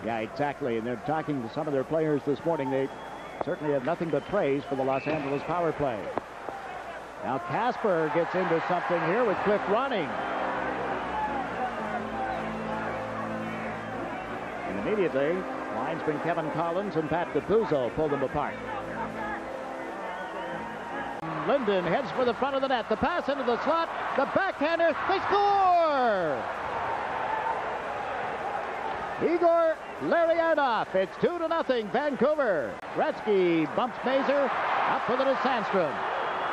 Yeah, exactly. And they're talking to some of their players this morning. They certainly have nothing but praise for the Los Angeles power play. Now Casper gets into something here with Cliff running. And immediately, linesman Kevin Collins and Pat DiPuzzo pull them apart. Linden heads for the front of the net. The pass into the slot. The backhander. They score! Igor Larionov. It's 2-0 Vancouver. Gretzky bumps Mazur. Up with it is Sandstrom.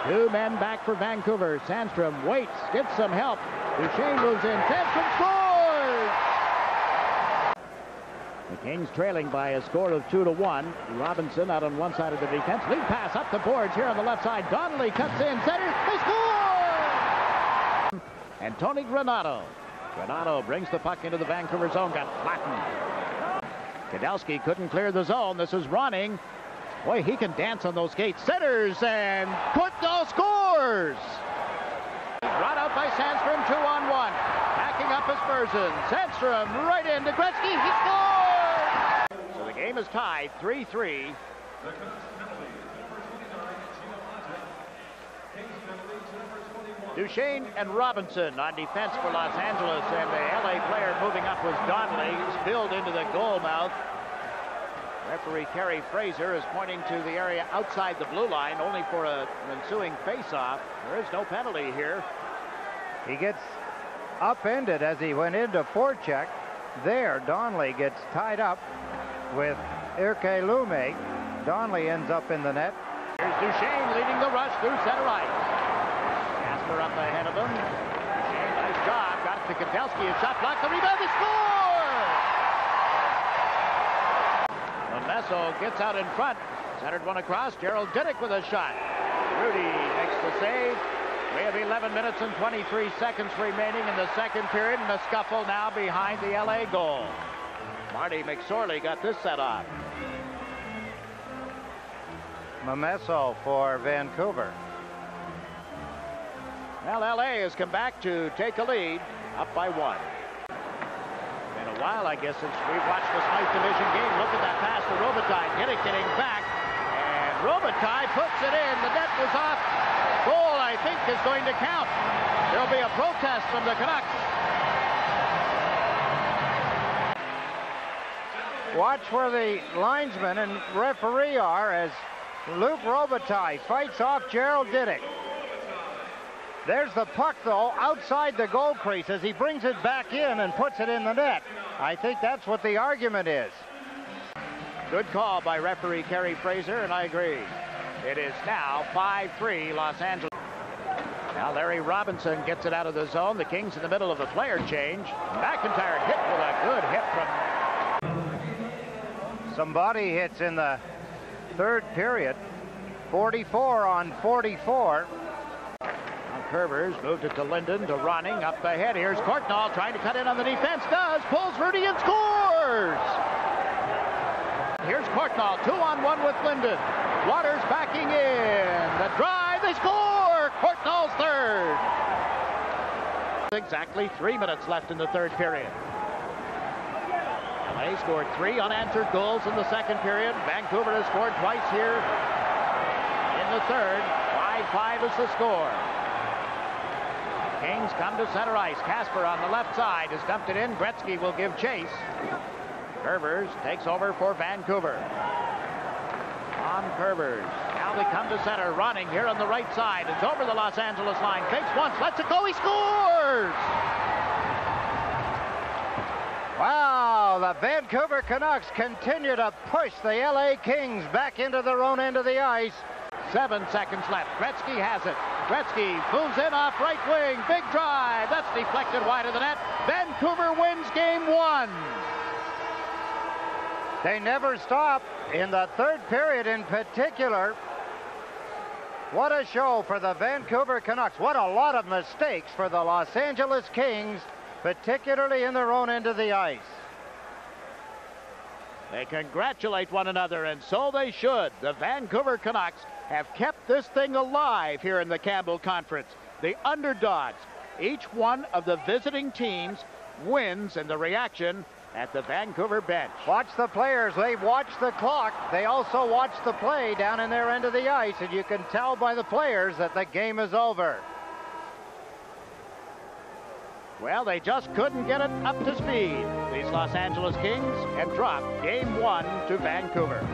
Two men back for Vancouver. Sandstrom waits, gets some help. Duchesne moves in. Sandstrom scores! The Kings trailing by a score of 2-1. Robinson out on one side of the defense. Lead pass up the boards here on the left side. Donnelly cuts in. Center. They score! And Tony Granato. Granato brings the puck into the Vancouver zone. Got flattened. Kadowski couldn't clear the zone. This is Ronning. Boy, he can dance on those skates. Centers and Courtnall scores! Brought out by Sandstrom, 2-on-1. Backing up is Merzen. Sandstrom right into Gretzky. He scores! So the game is tied 3-3. Duchesne and Robinson on defense for Los Angeles, and the LA player moving up was Donnelly, spilled into the goal mouth. Referee Kerry Fraser is pointing to the area outside the blue line, only for an ensuing face-off. There is no penalty here. He gets upended as he went into forecheck. There, Donnelly gets tied up with Irke Lume. Donnelly ends up in the net. Here's Duchesne leading the rush through center ice. Casper up ahead of him. Duchesne, nice job. Got it to Kadowski. A shot blocked. The rebound. They score! Meso gets out in front. Centered one across. Gerald Diddick with a shot. Rudy makes the save. We have 11 minutes and 23 seconds remaining in the second period, and a scuffle now behind the LA goal. Marty McSorley got this set off. Meso for Vancouver. Well, LA has come back to take a lead, up by 1. Been a while, I guess, since we've watched this ninth division game. Look at that pass to Robitaille. Diddick getting back, and Robitaille puts it in. The net was off. Goal, I think, is going to count. There'll be a protest from the Canucks. Watch where the linesman and referee are as Luc Robitaille fights off Gerald Diddick. There's the puck, though, outside the goal crease as he brings it back in and puts it in the net. I think that's what the argument is. Good call by referee Kerry Fraser, and I agree. It is now 5-3 Los Angeles. Now Larry Robinson gets it out of the zone. The Kings in the middle of a player change. McIntyre hit with a good hit from... Some body hits in the third period. 44 on 44. Curvers moved it to Linden, to Ronning, up ahead. Here's Courtnall trying to cut in on the defense. Does. Pulls Rudy and scores! Here's Courtnall, 2-on-1 with Linden. Waters backing in. The drive, they score! Courtnall's third. Exactly 3 minutes left in the third period. LA scored 3 unanswered goals in the second period. Vancouver has scored twice here in the third. 5-5 is the score. Kings come to center ice. Casper on the left side has dumped it in. Gretzky will give chase. Curvers takes over for Vancouver. On Curvers. Now they come to center. Running here on the right side. It's over the Los Angeles line. Fakes once. Lets it go. He scores! Wow, the Vancouver Canucks continue to push the LA Kings back into their own end of the ice. 7 seconds left. Gretzky has it. Gretzky moves in off right wing. Big drive. That's deflected wide of the net. Vancouver wins game 1. They never stop in the third period in particular. What a show for the Vancouver Canucks. What a lot of mistakes for the Los Angeles Kings, particularly in their own end of the ice. They congratulate one another, and so they should. The Vancouver Canucks have kept this thing alive here in the Campbell Conference. The underdogs, each one of the visiting teams wins, and the reaction at the Vancouver bench. Watch the players. They watch the clock. They also watch the play down in their end of the ice, and you can tell by the players that the game is over. Well, they just couldn't get it up to speed, these Los Angeles Kings, and dropped Game 1 to Vancouver.